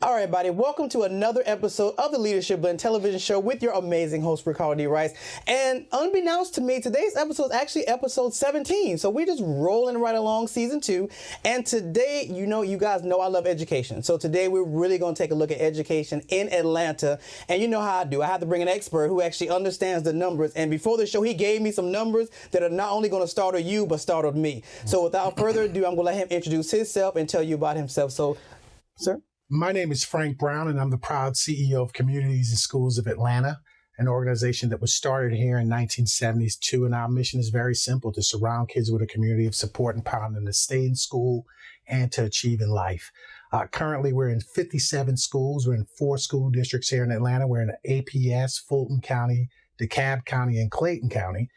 All right, everybody, welcome to another episode of the Leadership Blend television show with your amazing host, Ricardo D. Rice. And unbeknownst to me, today's episode is actually episode 17. So we're just rolling right along season 2. And today, you guys know I love education. So today we're really going to take a look at education in Atlanta. And you know how I do. I have to bring an expert who actually understands the numbers. And before the show, he gave me some numbers that are not only going to startle you, but startled me. So without further ado, I'm going to let him introduce himself and tell you about himself. So, sir? My name is Frank Brown, and I'm the proud CEO of Communities and Schools of Atlanta, an organization that was started here in 1972. And our mission is very simple: to surround kids with a community of support, empowering them to stay in school and to achieve in life. Currently, we're in 57 schools. We're in 4 school districts here in Atlanta. We're in APS, Fulton County, DeKalb County, and Clayton County.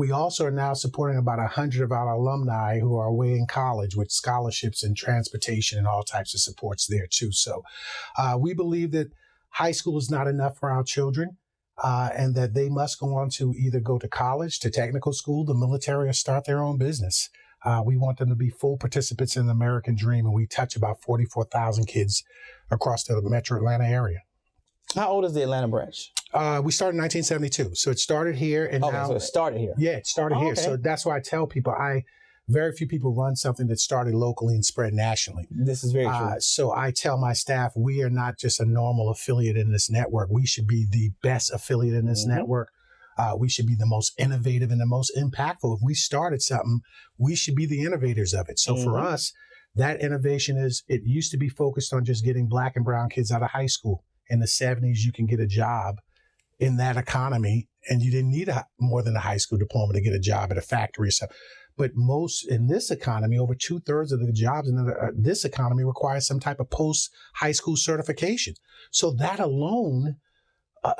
We also are now supporting about 100 of our alumni who are away in college with scholarships and transportation and all types of supports there too. So we believe that high school is not enough for our children and that they must go on to either go to college, to technical school, the military, or start their own business. We want them to be full participants in the American dream, and we touch about 44,000 kids across the metro Atlanta area. How old is the Atlanta branch? We started in 1972. So it started here. And okay, now, so it started here. Yeah, it started here. Okay. So that's why I tell people very few people run something that started locally and spread nationally. This is very true. So I tell my staff, we are not just a normal affiliate in this network. We should be the best affiliate in this network. We should be the most innovative and the most impactful. If we started something, we should be the innovators of it. So for us, that innovation it used to be focused on just getting Black and brown kids out of high school. In the 70s, you can get a job in that economy, and you didn't need more than a high school diploma to get a job at a factory or something. But most in this economy, over 2/3 of the jobs in this economy require some type of post-high school certification. So that alone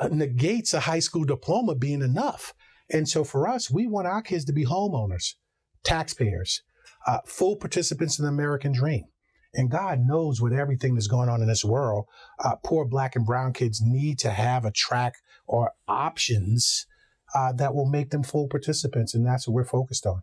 negates a high school diploma being enough. And so for us, we want our kids to be homeowners, taxpayers, full participants in the American dream. And God knows with everything that's going on in this world, poor Black and brown kids need to have a track or options that will make them full participants. And that's what we're focused on.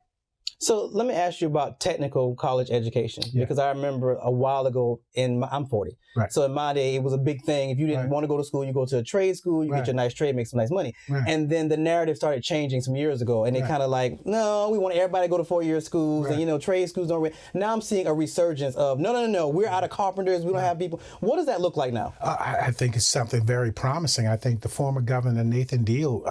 So let me ask you about technical college education, because I remember a while ago I'm 40. Right. So in my day, it was a big thing. If you didn't want to go to school, you go to a trade school, you get your nice trade, make some nice money. And then the narrative started changing some years ago. And they kind of like, no, we want everybody to go to 4-year schools and, trade schools don't. Now I'm seeing a resurgence of, no, we're out of carpenters. We don't have people. What does that look like now? I think it's something very promising. I think the former governor, Nathan Deal,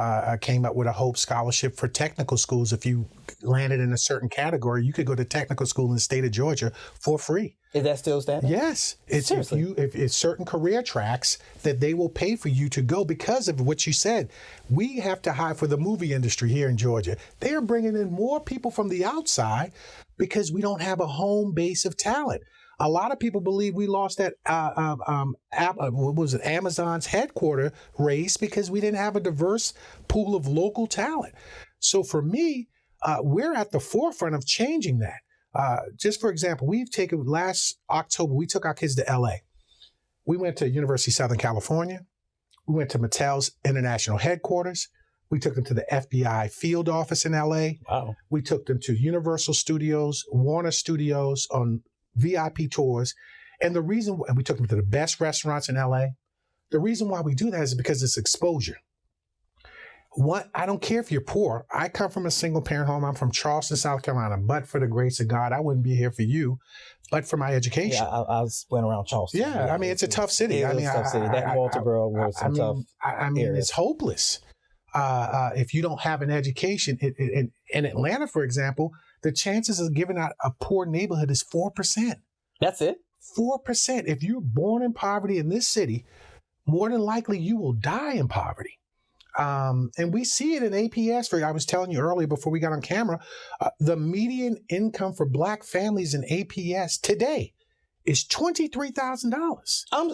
came up with a Hope Scholarship for technical schools. If you landed in a certain category, you could go to technical school in the state of Georgia for free. Is that still standing? Yes. It's if it's certain career tracks that they will pay for you to go because of what you said. We have to hire for the movie industry here in Georgia. They are bringing in more people from the outside because we don't have a home base of talent. A lot of people believe we lost that Amazon's headquarter race because we didn't have a diverse pool of local talent. So for me, we're at the forefront of changing that. Just for example, last October, we took our kids to LA. We went to University of Southern California. We went to Mattel's international headquarters. We took them to the FBI field office in LA. Wow. We took them to Universal Studios, Warner Studios on VIP tours. And we took them to the best restaurants in LA. The reason why we do that is because it's exposure. I don't care if you're poor. I come from a single parent home. I'm from Charleston, South Carolina. But for the grace of God, I wouldn't be here for you, but for my education. Yeah, I went around Charleston. Yeah, I mean, it's a tough city. It's a tough city. That Walterboro was tough. I mean, it's hopeless if you don't have an education. In Atlanta, for example, the chances of giving out a poor neighborhood is 4%. That's it? 4%. If you're born in poverty in this city, more than likely you will die in poverty. And we see it in APS. I was telling you earlier before we got on camera, the median income for Black families in APS today is $23,000. I'm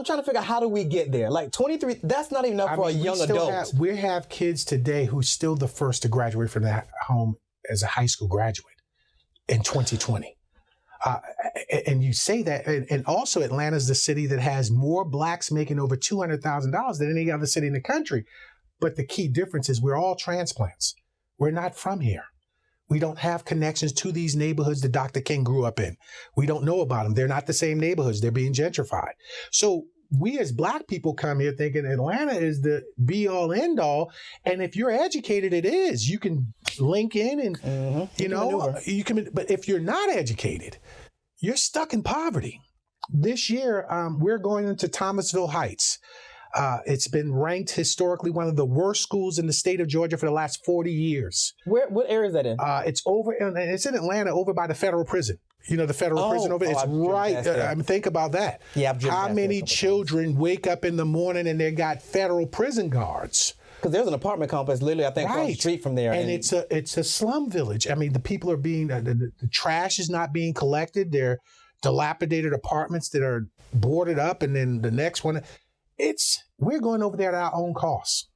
trying to figure out how do we get there? Like 23, that's not even enough for a young adult. We have kids today who's still the first to graduate from that home as a high school graduate in 2020. And you say that, and also Atlanta's the city that has more Blacks making over $200,000 than any other city in the country. But the key difference is we're all transplants. We're not from here. We don't have connections to these neighborhoods that Dr. King grew up in. We don't know about them. They're not the same neighborhoods. They're being gentrified. So we as Black people come here thinking Atlanta is the be all end all. And if you're educated, it is. You can link in and, you can, but if you're not educated, you're stuck in poverty. This year, we're going into Thomasville Heights. It's been ranked historically one of the worst schools in the state of Georgia for the last 40 years. What area is that in? It's in Atlanta, over by the federal prison. You know, the federal prison over there. It's right. Think about that. Yeah, how many children wake up in the morning and they got federal prison guards? Because there's an apartment complex literally, I think, across the street from there. And it's a slum village. I mean, the people are being, the trash is not being collected. They're dilapidated apartments that are boarded up. And then the next one, we're going over there at our own cost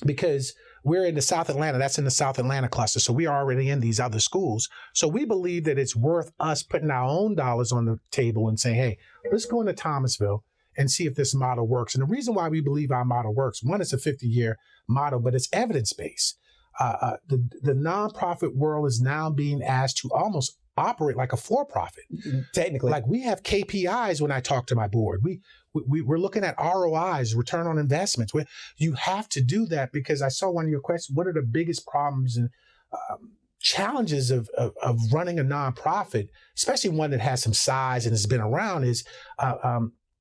because we're in the South Atlanta. That's in the South Atlanta cluster. So we are already in these other schools. So we believe that it's worth us putting our own dollars on the table and saying, hey, let's go into Thomasville and see if this model works. And the reason why we believe our model works, one, it's a 50-year model, but it's evidence-based. The nonprofit world is now being asked to almost operate like a for-profit. Technically. Like we have KPIs when I talk to my board. We're looking at ROIs, return on investments. You have to do that because I saw one of your questions, what are the biggest problems and challenges of running a nonprofit, especially one that has some size and has been around, is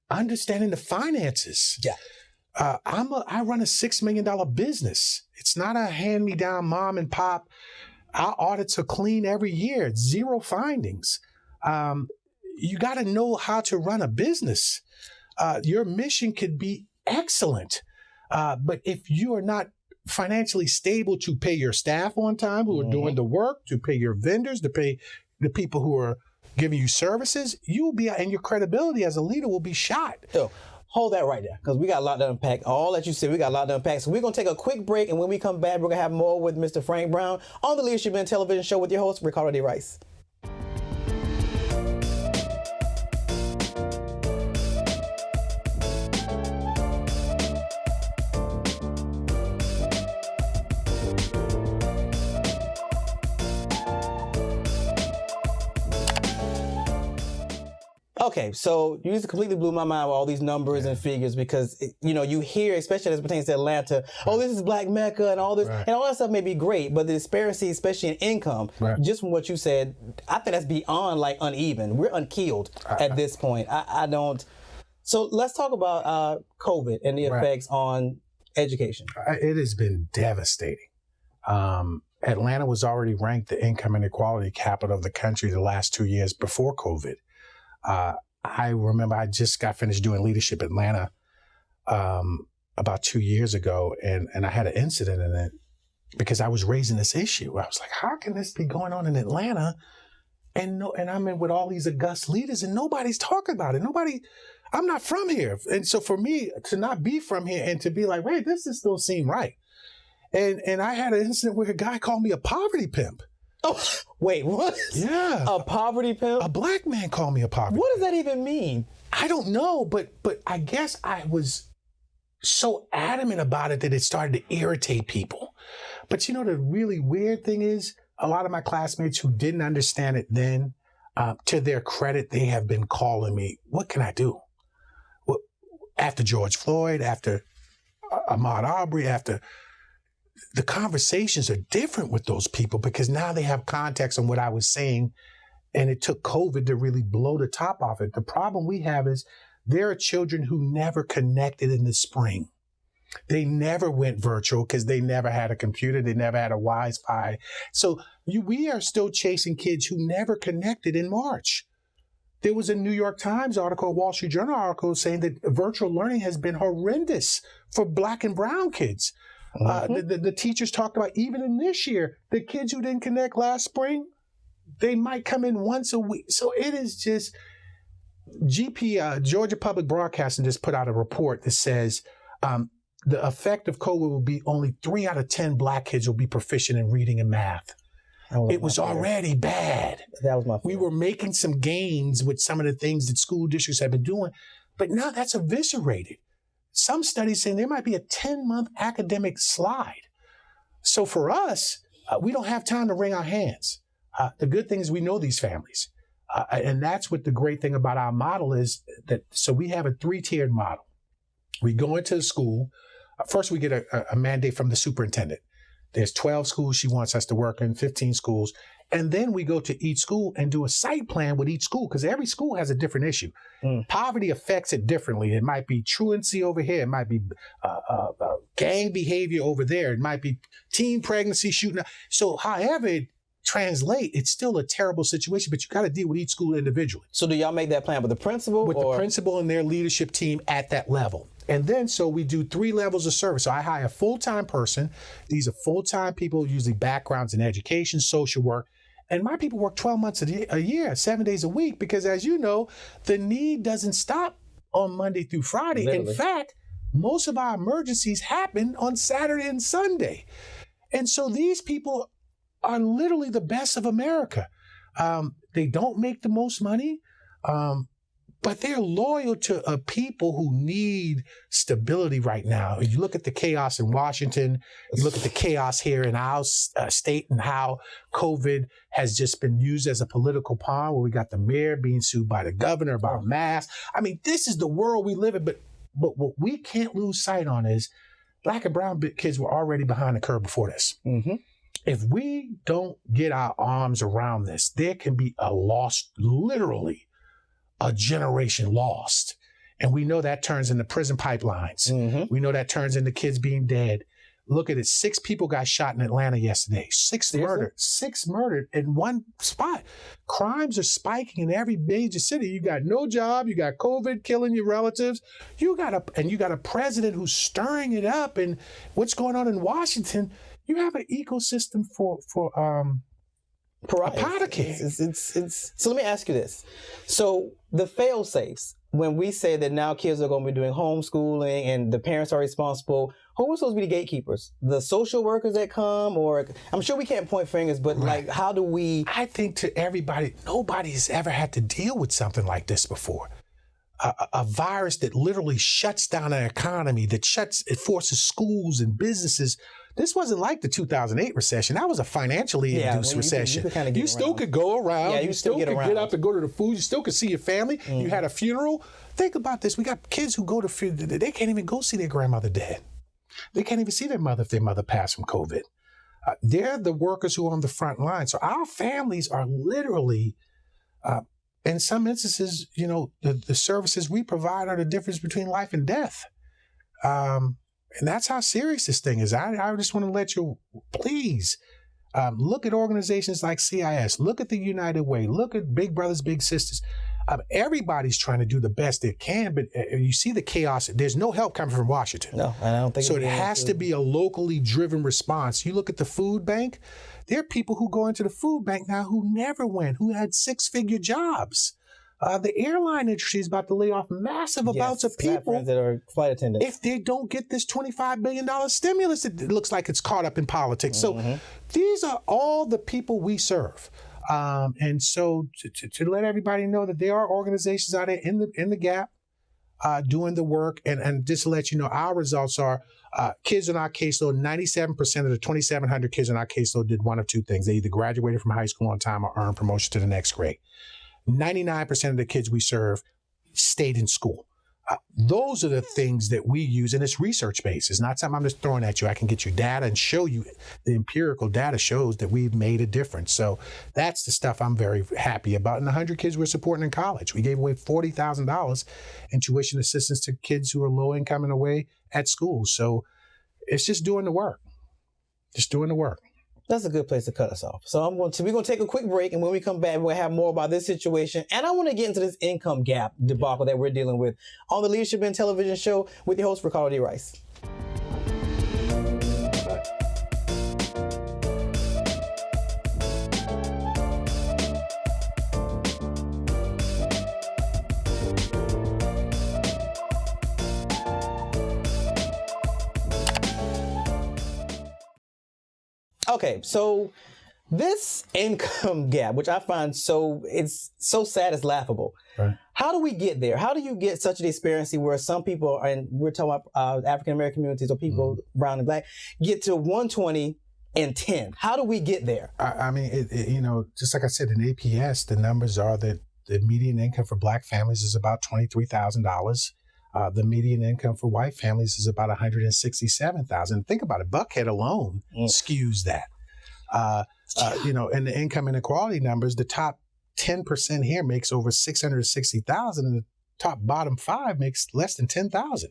understanding the finances. Yeah. I run a $6 million business. It's not a hand-me-down mom and pop. Our audits are clean every year. It's zero findings. You got to know how to run a business. Your mission could be excellent. But if you are not financially stable to pay your staff on time who are doing the work, to pay your vendors, to pay the people who are giving you services, and your credibility as a leader will be shot. So hold that right there, because we got a lot to unpack. All that you said, we got a lot to unpack. So we're going to take a quick break, and when we come back, we're going to have more with Mr. Frank Brown on the Leadership in Television Show with your host, Ricardo D. Rice. Okay, so you just completely blew my mind with all these numbers and figures because, you hear, especially as it pertains to Atlanta, this is Black Mecca and all this, and all that stuff may be great, but the disparity, especially in income, just from what you said, I think that's beyond uneven. We're unkeeled at this point. I don't. So let's talk about COVID and the effects on education. It has been devastating. Atlanta was already ranked the income inequality capital of the country the last 2 years before COVID. I remember I just got finished doing Leadership Atlanta about 2 years ago, and I had an incident in it because I was raising this issue. I was like, how can this be going on in Atlanta? And I'm in with all these august leaders and nobody's talking about it. I'm not from here. And so for me to not be from here and to be like, wait, this just don't seem right. And I had an incident where a guy called me a poverty pimp. Oh, wait, what? Yeah. A poverty pimp? A Black man called me a poverty What pimp. does that even mean? I don't know, but I guess I was so adamant about it that it started to irritate people. But the really weird thing is, a lot of my classmates who didn't understand it then, to their credit, they have been calling me, what can I do? Well, after George Floyd, after Ahmaud Arbery, after... The conversations are different with those people because now they have context on what I was saying, and it took COVID to really blow the top off it. The problem we have is there are children who never connected in the spring. They never went virtual because they never had a computer. They never had a Wi-Fi. So we are still chasing kids who never connected in March. There was a New York Times article, a Wall Street Journal article saying that virtual learning has been horrendous for Black and brown kids. The teachers talked about even in this year, the kids who didn't connect last spring, they might come in once a week. So it is just Georgia Public Broadcasting just put out a report that says the effect of COVID will be only 3 out of 10 Black kids will be proficient in reading and math. It was already bad. That was my fear. We were making some gains with some of the things that school districts have been doing, but now that's eviscerated. Some studies saying there might be a 10-month academic slide. So for us, we don't have time to wring our hands. The good thing is we know these families. And that's what the great thing about our model is, that so we have a 3-tiered model. We go into the school. First, we get a mandate from the superintendent. There's 12 schools she wants us to work in, 15 schools. And then we go to each school and do a site plan with each school, because every school has a different issue. Poverty affects it differently. It might be truancy over here. It might be gang behavior over there. It might be teen pregnancy shooting. So however it translate, it's still a terrible situation, but you got to deal with each school individually. So do y'all make that plan with the principal? With the principal and their leadership team at that level. And then, so we do 3 levels of service. So I hire a full-time person. These are full-time people, usually backgrounds in education, social work. And my people work 12 months a year, 7 days a week, because as you know, the need doesn't stop on Monday through Friday. Literally. In fact, most of our emergencies happen on Saturday and Sunday. And so these people are literally the best of America. They don't make the most money, but they're loyal to people who need stability right now. You look at the chaos in Washington, you look at the chaos here in our state, and how COVID has just been used as a political pawn, where we got the mayor being sued by the governor about masks. I mean, this is the world we live in, but what we can't lose sight on is Black and brown kids were already behind the curve before this. Mm-hmm. If we don't get our arms around this, there can be a lost, literally a generation lost. And we know that turns into prison pipelines. Mm-hmm. We know that turns into kids being dead. Look at it. 6 people got shot in Atlanta yesterday. 6 murdered. 6 murdered in one spot. Crimes are spiking in every major city. You got no job. You got COVID killing your relatives. You got a president who's stirring it up. And what's going on in Washington? You have an ecosystem for powder keg. So let me ask you this. So the fail-safes, when we say that now kids are going to be doing homeschooling and the parents are responsible, who are supposed to be the gatekeepers? The social workers that come? Or I'm sure we can't point fingers, but like, how do we? I think to everybody, nobody's ever had to deal with something like this before. A virus that literally shuts down an economy, it forces schools and businesses. This wasn't like the 2008 recession. That was a financially induced recession. You still could go around. Yeah, you still could get up and go to the food. You still could see your family. Mm. You had a funeral. Think about this. We got kids who go to funeral. They can't even go see their grandmother dead. They can't even see their mother if their mother passed from COVID. They're the workers who are on the front line. So our families are literally, in some instances, you know, the services we provide are the difference between life and death. And that's how serious this thing is. I just want to let you, please, look at organizations like CIS. Look at the United Way. Look at Big Brothers, Big Sisters. Everybody's trying to do the best they can, but you see the chaos. There's no help coming from Washington. No, I don't think so. It has to be a locally driven response. You look at the food bank. There are people who go into the food bank now who never went, who had 6-figure jobs. The airline industry is about to lay off massive amounts of people that are flight attendants if they don't get this $25 billion stimulus. It looks like it's caught up in politics. Mm-hmm. So these are all the people we serve. And so to let everybody know that there are organizations out there in the gap doing the work. And just to let you know, our results are kids on our caseload, 97% of the 2,700 kids on our caseload did one of 2 things. They either graduated from high school on time or earned promotion to the next grade. 99% of the kids we serve stayed in school. Those are the things that we use, and it's research-based. It's not something I'm just throwing at you. I can get you data and show you. The empirical data shows that we've made a difference. So that's the stuff I'm very happy about. And 100 kids we're supporting in college. We gave away $40,000 in tuition assistance to kids who are low income and away at school. So it's just doing the work. Just doing the work. That's a good place to cut us off. So we're going to take a quick break, and when we come back, we'll have more about this situation. And I want to get into this income gap debacle that we're dealing with on the Leadership in Television show with your host, Ricardo D. Rice. Okay, so this income gap, which I find it's so sad, it's laughable. Right. How do we get there? How do you get such a disparity where some people, and we're talking about African-American communities or people brown and black, get to 120 and 10. How do we get there? I mean, just like I said, in APS, the numbers are that the median income for Black families is about $23,000. The median income for white families is about $167,000. Think about it. Buckhead alone skews that. And the income inequality numbers, the top 10% here makes over $660,000, and the top bottom 5 makes less than $10,000.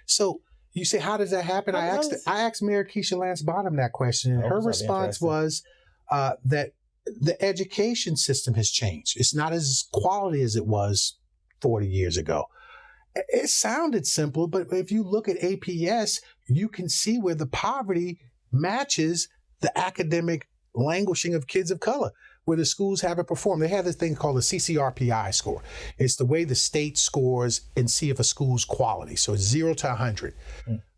So you say, how does that happen? I asked Mayor Keisha Lance Bottom that question, and her response was that the education system has changed. It's not as quality as it was 40 years ago. It sounded simple, but if you look at APS, you can see where the poverty matches the academic languishing of kids of color, where the schools haven't performed. They have this thing called the CCRPI score. It's the way the state scores and see if a school's quality. So it's 0 to 100.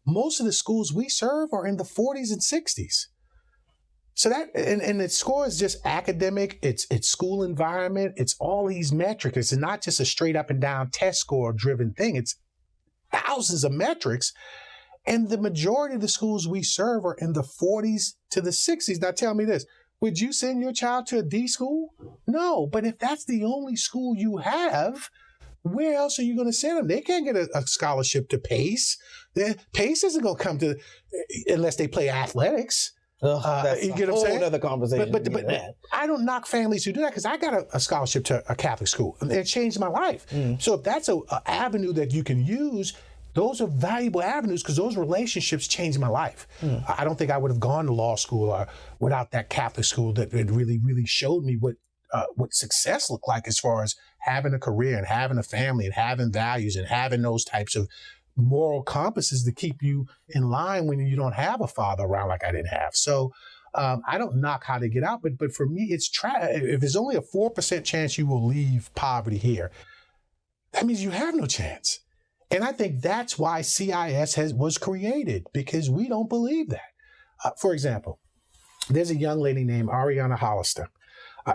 Most of the schools we serve are in the 40s and 60s. So that, and the score is just academic, it's school environment, it's all these metrics. It's not just a straight up and down test score driven thing. It's thousands of metrics. And the majority of the schools we serve are in the 40s to the 60s. Now tell me this, would you send your child to a D school? No, but if that's the only school you have, where else are you going to send them? They can't get a scholarship to PACE. PACE isn't going to come to, unless they play athletics. That's you get what I'm saying? Another conversation. But I don't knock families who do that, because I got a scholarship to a Catholic school, and it changed my life. So if that's an avenue that you can use, those are valuable avenues, because those relationships changed my life. I don't think I would have gone to law school without that Catholic school that really, really showed me what success looked like, as far as having a career and having a family and having values and having those types of moral compasses to keep you in line when you don't have a father around like I didn't have. So I don't knock how to get out, but for me, it's if there's only a 4% chance you will leave poverty here, that means you have no chance. And I think that's why CIS was created, because we don't believe that. For example, there's a young lady named Ariana Hollister.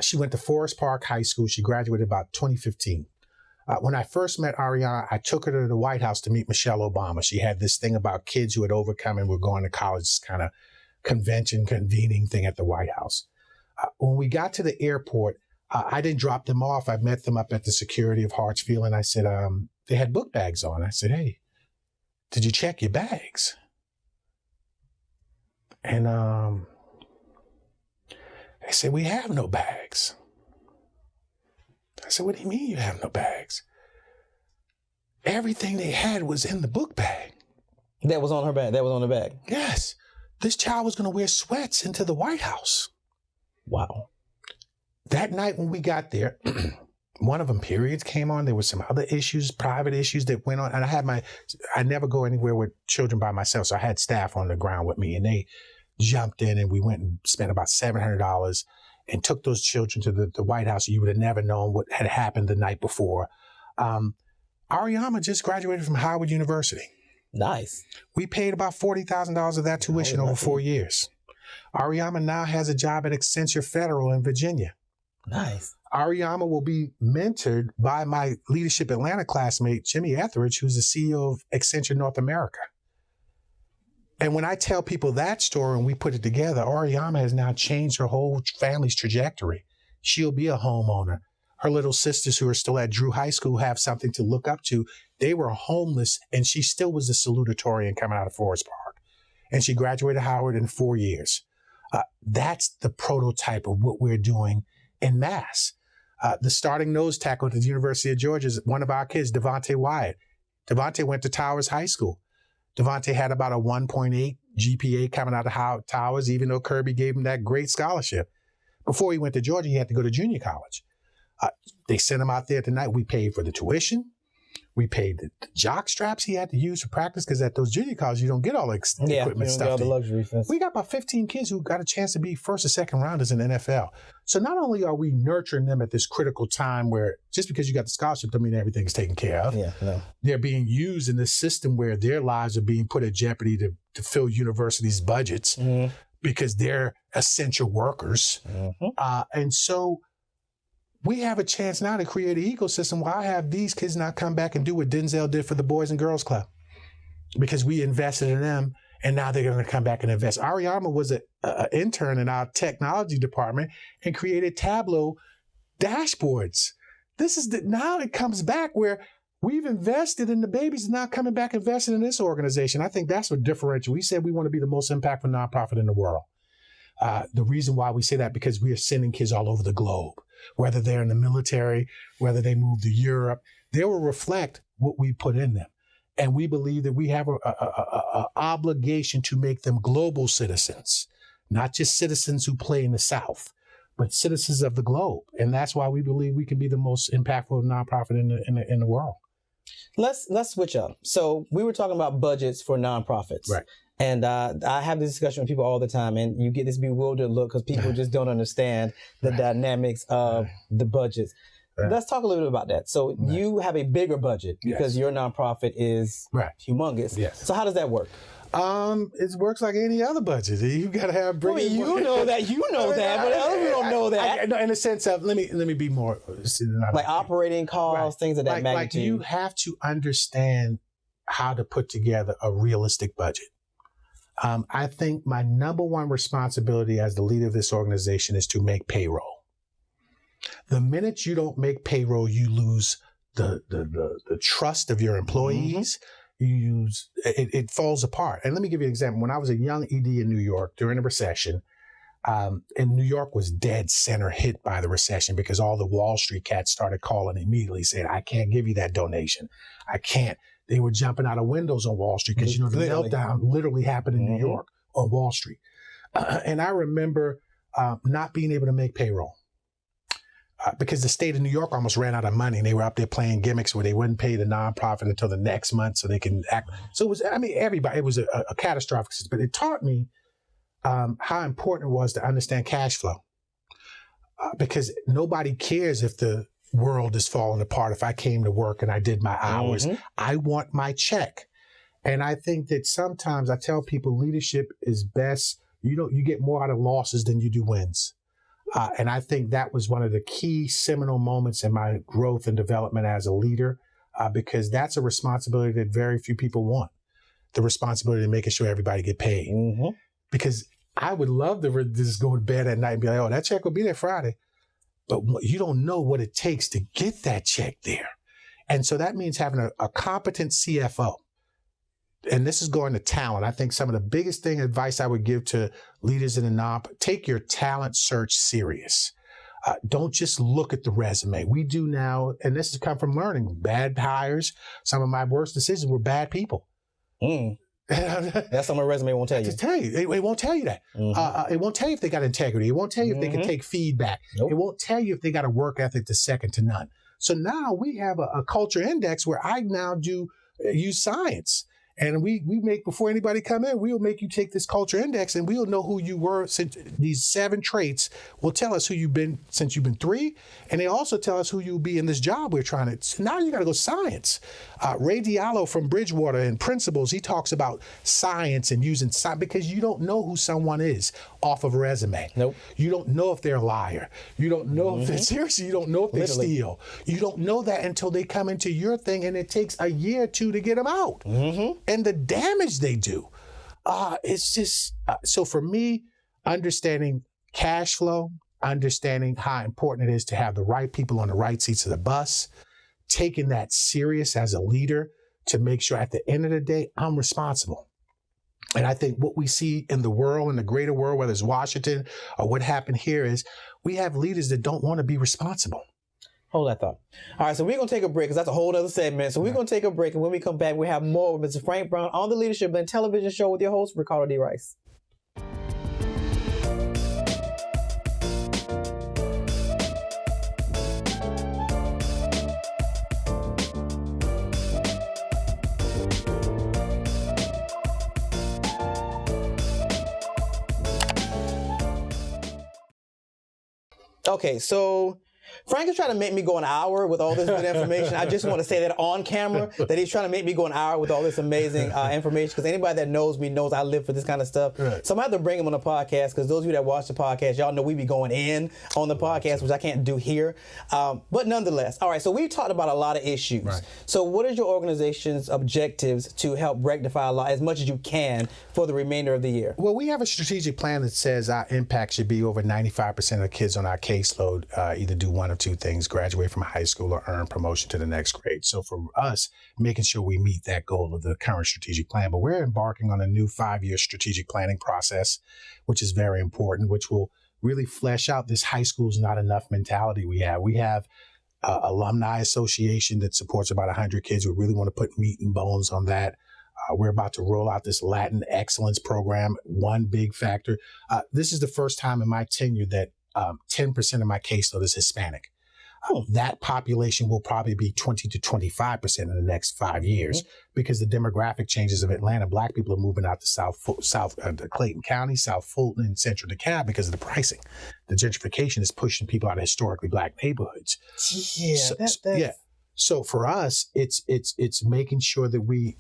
She went to Forest Park High School. She graduated about 2015. When I first met Ariana, I took her to the White House to meet Michelle Obama. She had this thing about kids who had overcome and were going to college, this kind of convening thing at the White House. When we got to the airport, I didn't drop them off. I met them up at the security of Hartsfield, and I said, they had book bags on. I said, hey, did you check your bags? And they said, we have no bags. I said, what do you mean you have no bags? Everything they had was in the book bag. That was on her bag? That was on the bag? Yes. This child was going to wear sweats into the White House. Wow. That night when we got there, one of them periods came on. There were some other issues, private issues that went on. And I never go anywhere with children by myself. So I had staff on the ground with me, and they jumped in, and we went and spent about $700 and took those children to the White House. You would have never known what had happened the night before. Ariana just graduated from Howard University. Nice. We paid about $40,000 of that tuition over 4 years. Ariana now has a job at Accenture Federal in Virginia. Nice. Ariana will be mentored by my Leadership Atlanta classmate, Jimmy Etheridge, who's the CEO of Accenture North America. And when I tell people that story and we put it together, Ariana has now changed her whole family's trajectory. She'll be a homeowner. Her little sisters who are still at Drew High School have something to look up to. They were homeless, and she still was a salutatorian coming out of Forest Park. And she graduated Howard in 4 years. That's the prototype of what we're doing en masse. The starting nose tackle at the University of Georgia is one of our kids, Devontae Wyatt. Devontae went to Towers High School. Devontae had about a 1.8 GPA coming out of Towers, even though Kirby gave him that great scholarship. Before he went to Georgia, he had to go to junior college. They sent him out there tonight. We paid for the tuition. We paid the jock straps he had to use for practice, because at those junior colleges, you don't get all the equipment stuff. All the luxury things. We got about 15 kids who got a chance to be first or second rounders in the NFL. So not only are we nurturing them at this critical time where just because you got the scholarship doesn't mean everything's taken care of. Yeah, no. They're being used in this system where their lives are being put at jeopardy to fill universities' budgets because they're essential workers. And so we have a chance now to create an ecosystem where I have these kids now come back and do what Denzel did for the Boys and Girls Club, because we invested in them and now they're going to come back and invest. Ariana was an intern in our technology department and created Tableau dashboards. Now it comes back where we've invested in the babies and now coming back investing in this organization. I think that's what differentiates. We said we want to be the most impactful nonprofit in the world. The reason why we say that, because we are sending kids all over the globe, whether they're in the military, whether they move to Europe, they will reflect what we put in them. And we believe that we have a obligation to make them global citizens, not just citizens who play in the South, but citizens of the globe. And that's why we believe we can be the most impactful nonprofit in the world. Let's switch up. So we were talking about budgets for nonprofits. Right. And I have this discussion with people all the time, and you get this bewildered look because people just don't understand the dynamics of the budgets. Let's talk a little bit about that. So you have a bigger budget because your nonprofit is humongous. Yes. So how does that work? It works like any other budget. You got to have but other people don't know that. In the sense of, let me be more like operating costs, things of that magnitude. Like you have to understand how to put together a realistic budget. I think my number one responsibility as the leader of this organization is to make payroll. The minute you don't make payroll, you lose the trust of your employees. It falls apart. And let me give you an example. When I was a young ED in New York during the recession, and New York was dead center hit by the recession because all the Wall Street cats started calling immediately saying, I can't give you that donation. I can't. They were jumping out of windows on Wall Street because, the meltdown literally happened in New York on Wall Street. And I remember not being able to make payroll. Because the state of New York almost ran out of money and they were up there playing gimmicks where they wouldn't pay the nonprofit until the next month so they can act. So it was, everybody, it was a catastrophic, but it taught me how important it was to understand cash flow. Because nobody cares if the world is falling apart. If I came to work and I did my hours, I want my check. And I think that sometimes I tell people leadership is best. You get more out of losses than you do wins. And I think that was one of the key seminal moments in my growth and development as a leader, because that's a responsibility that very few people want. The responsibility of making sure everybody get paid. Because I would love to just go to bed at night and be like, oh, that check will be there Friday. But you don't know what it takes to get that check there. And so that means having a competent CFO. And this is going to talent. I think some of the biggest advice I would give to leaders in the take your talent search serious. Don't just look at the resume. We do now, and this has come from learning, bad hires. Some of my worst decisions were bad people. That's something a resume won't tell you. It won't tell you that. It won't tell you if they got integrity. It won't tell you if they can take feedback. It won't tell you if they got a work ethic that's second to none. So now we have a culture index where I now use science. And we make, before anybody come in, we'll make you take this culture index and we'll know who you were. Since these 7 traits will tell us who you've been since you've been 3. And they also tell us who you'll be in this job we're trying to. So now you got to go science. Ray Diallo from Bridgewater and Principles, he talks about science and using science because you don't know who someone is off of a resume. Nope. You don't know if they're a liar. You don't know if they're seriously, you don't know if they steal. You don't know that until they come into your thing and it takes a year or 2 to get them out. And the damage they do. It's just, so for me, understanding cash flow, understanding how important it is to have the right people on the right seats of the bus, taking that serious as a leader to make sure at the end of the day, I'm responsible. And I think what we see in the world, in the greater world, whether it's Washington or what happened here, is we have leaders that don't want to be responsible. Hold that thought. All right, so we're going to take a break because that's a whole other segment. So we're going to take a break, and when we come back, we have more with Mr. Frank Brown on the Leadership Blend television show with your host, Ricardo D. Rice. Okay, so Frank is trying to make me go an hour with all this good information. I just want to say that on camera, that he's trying to make me go an hour with all this amazing information, because anybody that knows me knows I live for this kind of stuff. Right. So I'm going to have to bring him on the podcast, because those of you that watch the podcast, y'all know we be going in on the podcast, which I can't do here. But nonetheless, all right, so we've talked about a lot of issues. Right. So what is your organization's objectives to help rectify a lot, as much as you can, for the remainder of the year? Well, we have a strategic plan that says our impact should be over 95% of the kids on our caseload either do one of two things: graduate from high school or earn promotion to the next grade. So for us, making sure we meet that goal of the current strategic plan. But we're embarking on a new 5-year strategic planning process, which is very important, which will really flesh out this high school's not enough mentality we have. We have alumni association that supports about 100 kids. We really want to put meat and bones on that. We're about to roll out this Latin excellence program. One big factor. This is the first time in my tenure that 10% of my caseload is Hispanic. That population will probably be 20 to 25% in the next 5 years, because the demographic changes of Atlanta. Black people are moving out to South Clayton County, South Fulton, and Central DeKalb because of the pricing. The gentrification is pushing people out of historically Black neighborhoods. Yeah, So for us, it's making sure that we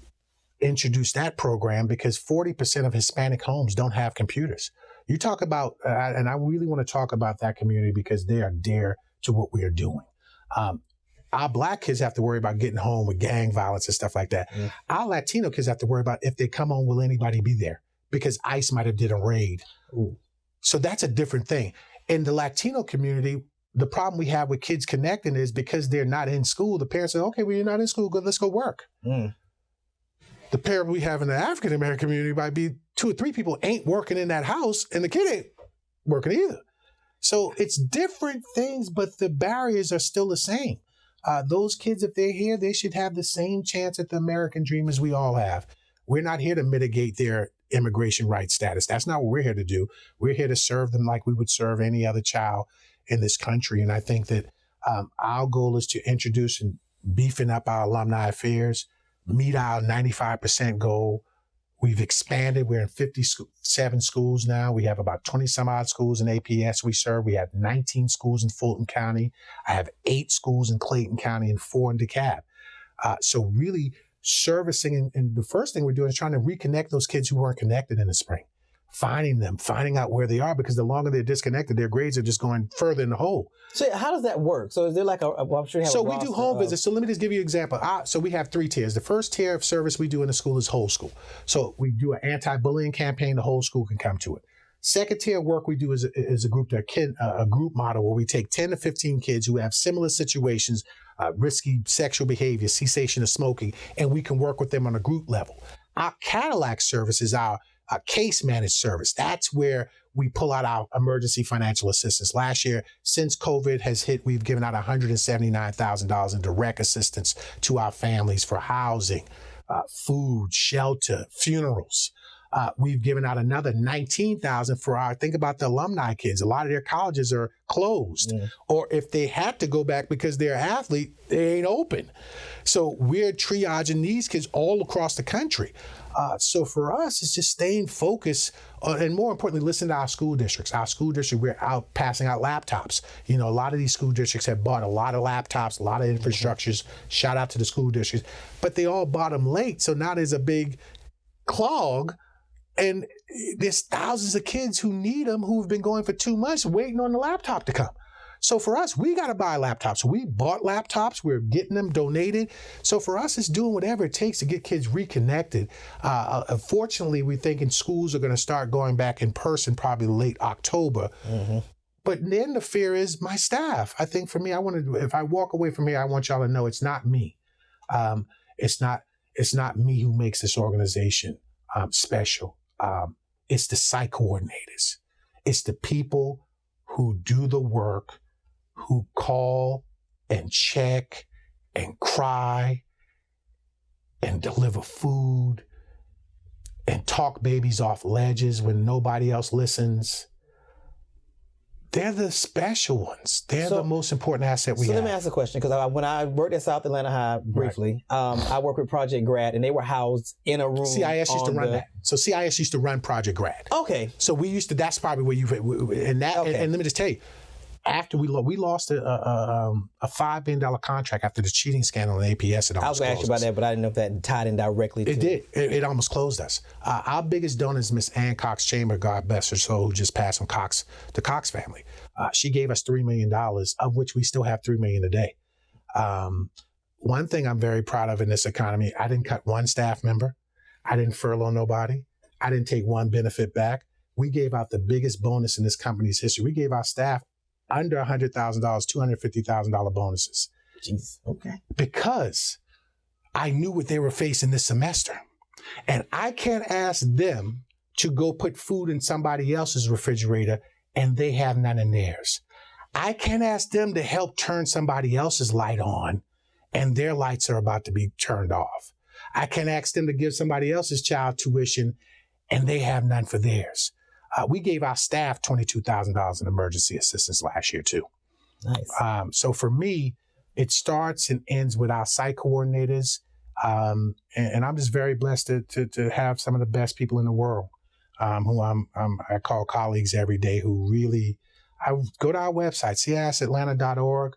introduce that program, because 40% of Hispanic homes don't have computers. You talk about, and I really want to talk about that community, because they are dear to what we are doing. Our Black kids have to worry about getting home with gang violence and stuff like that. Our Latino kids have to worry about, if they come home, will anybody be there? Because ICE might have did a raid. So that's a different thing. In the Latino community, the problem we have with kids connecting is because they're not in school, the parents say, okay, well, you're not in school, good, let's go work. The parent we have in the African-American community might be 2 or 3 people ain't working in that house, and the kid ain't working either. So it's different things, but the barriers are still the same. Those kids, if they're here, they should have the same chance at the American dream as we all have. We're not here to mitigate their immigration rights status. That's not what we're here to do. We're here to serve them like we would serve any other child in this country. And I think that our goal is to introduce and beefing up our alumni affairs, meet our 95% goal. We've expanded. We're in 57 schools now. We have about 20 some odd schools in APS we serve. We have 19 schools in Fulton County. I have 8 schools in Clayton County and 4 in DeKalb. So really servicing, and the first thing we're doing is trying to reconnect those kids who weren't connected in the spring. Finding them, finding out where they are, because the longer they're disconnected, their grades are just going further in the hole. So how does that work? So is there like I'm sure you have so we do home visits. So let me just give you an example. So we have 3 tiers. The first tier of service we do in the school is whole school. So we do an anti-bullying campaign. The whole school can come to it. Second tier of work we do is a group model where we take 10 to 15 kids who have similar situations, risky sexual behavior, cessation of smoking, and we can work with them on a group level. Our Cadillac service is our case managed service. That's where we pull out our emergency financial assistance. Last year, since COVID has hit, we've given out $179,000 in direct assistance to our families for housing, food, shelter, funerals. We've given out another $19,000 for think about the alumni kids. A lot of their colleges are closed. Or if they had to go back because they're an athlete, they ain't open. So we're triaging these kids all across the country. So for us, it's just staying focused and more importantly, listen to our school districts. Our school district, we're out passing out laptops. You know, a lot of these school districts have bought a lot of laptops, a lot of infrastructures. Shout out to the school districts. But they all bought them late, so now there's a big clog. And there's thousands of kids who need them who've been going for 2 months waiting on the laptop to come. So for us, we got to buy laptops. We bought laptops. We're getting them donated. So for us, it's doing whatever it takes to get kids reconnected. Fortunately, we think schools are going to start going back in person probably late October. But then the fear is my staff. I think for me, if I walk away from here, I want y'all to know it's not me. It's not me who makes this organization special. It's the site coordinators. It's the people who do the work, who call and check and cry and deliver food and talk babies off ledges when nobody else listens. They're the special ones. They're the most important asset we have. So let me ask a question, because when I worked at South Atlanta High briefly, I worked with Project Grad, and they were housed in a room. CIS used to run that. So CIS used to run Project Grad. Okay. So we used to, that's probably where and let me just tell you, after we lost a $5 million contract after the cheating scandal on APS. I was going to ask you about that, but I didn't know if that tied in directly to it. Did. It almost closed us. Our biggest donor is Miss Ann Cox Chamber, God bless her soul, who just passed from the Cox family. She gave us $3 million, of which we still have $3 million today. One thing I'm very proud of in this economy, I didn't cut one staff member. I didn't furlough nobody. I didn't take one benefit back. We gave out the biggest bonus in this company's history. We gave our staff under $100,000, $250,000 bonuses. Jeez. Okay. Because I knew what they were facing this semester. And I can't ask them to go put food in somebody else's refrigerator and they have none in theirs. I can't ask them to help turn somebody else's light on and their lights are about to be turned off. I can't ask them to give somebody else's child tuition and they have none for theirs. We gave our staff $22,000 in emergency assistance last year, too. Nice. So for me, it starts and ends with our site coordinators. And I'm just very blessed to have some of the best people in the world who I call colleagues every day who really, I go to our website, cisatlanta.org.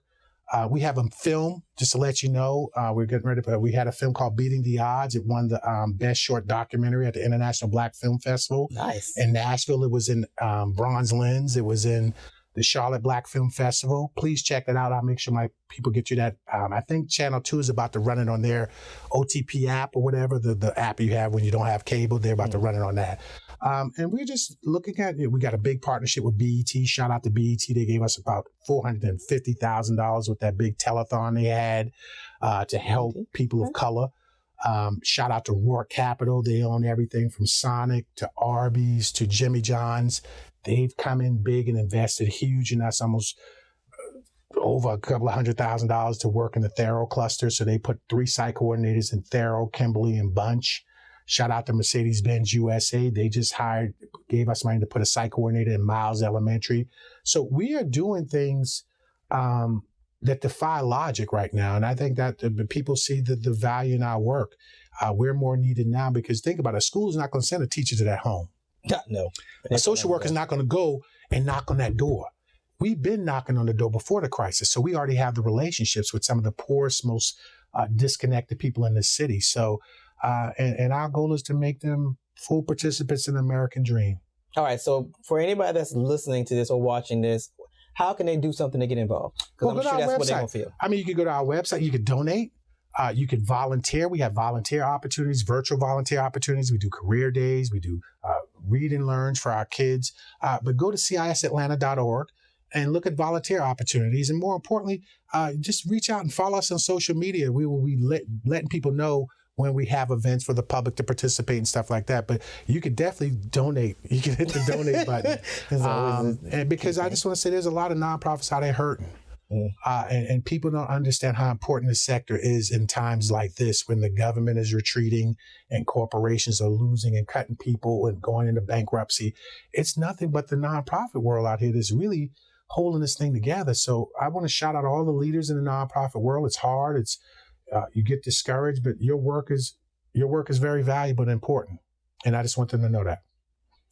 We have a film, just to let you know. We're getting ready, but we had a film called Beating the Odds. It won the Best Short Documentary at the International Black Film Festival. Nice. In Nashville, it was in Bronze Lens. It was in the Charlotte Black Film Festival. Please check it out. I'll make sure my people get you that. I think Channel 2 is about to run it on their OTP app or whatever, the app you have when you don't have cable. They're about to run it on that. And we're just looking at it. We got a big partnership with BET. Shout out to BET. They gave us about $450,000 with that big telethon they had to help people of color. Shout out to Rourke Capital. They own everything from Sonic to Arby's to Jimmy John's. They've come in big and invested huge in us, almost over a couple of $100,000 to work in the Thero cluster. So they put 3 site coordinators in Thero, Kimberly, and Bunch. Shout out to MercedesBenz USA. They just gave us money to put a site coordinator in Miles Elementary. So we are doing things that defy logic right now. And I think that the people see the value in our work. We're more needed now because think about it. A school is not going to send a teacher to that home. No. A social worker is not going to go and knock on that door. We've been knocking on the door before the crisis. So we already have the relationships with some of the poorest, most disconnected people in the city. So, and our goal is to make them full participants in the American dream. All right. So for anybody that's listening to this or watching this, how can they do something to get involved? Because I'm sure that's what they're going to feel. I mean, you could go to our website. You could donate. You could volunteer. We have volunteer opportunities, virtual volunteer opportunities. We do career days. We do read and learns for our kids. But go to cisatlanta.org and look at volunteer opportunities. And more importantly, just reach out and follow us on social media. We will be letting people know when we have events for the public to participate and stuff like that. But you could definitely donate. You can hit the donate button. And because I just want to say there's a lot of nonprofits out there hurting. And people don't understand how important the sector is in times like this when the government is retreating and corporations are losing and cutting people and going into bankruptcy. It's nothing but the nonprofit world out here that's really holding this thing together. So I want to shout out all the leaders in the nonprofit world. It's hard. It's you get discouraged, but your work is very valuable and important. And I just want them to know that.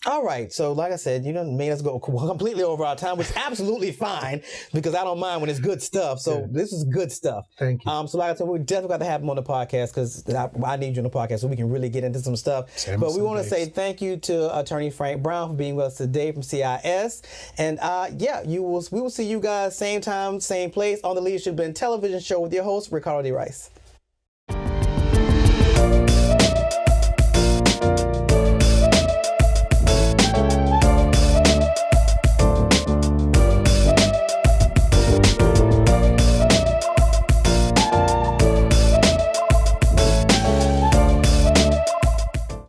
All right. So like I said, you made us go completely over our time, which is absolutely fine because I don't mind when it's good stuff. So this is good stuff. Thank you. So like I said, we definitely got to have him on the podcast because I need you on the podcast so we can really get into some stuff. But we want to say thank you to Attorney Frank Brown for being with us today from CIS. And we will see you guys same time, same place on the Leadership Blend television show with your host, Ricardo D. Rice.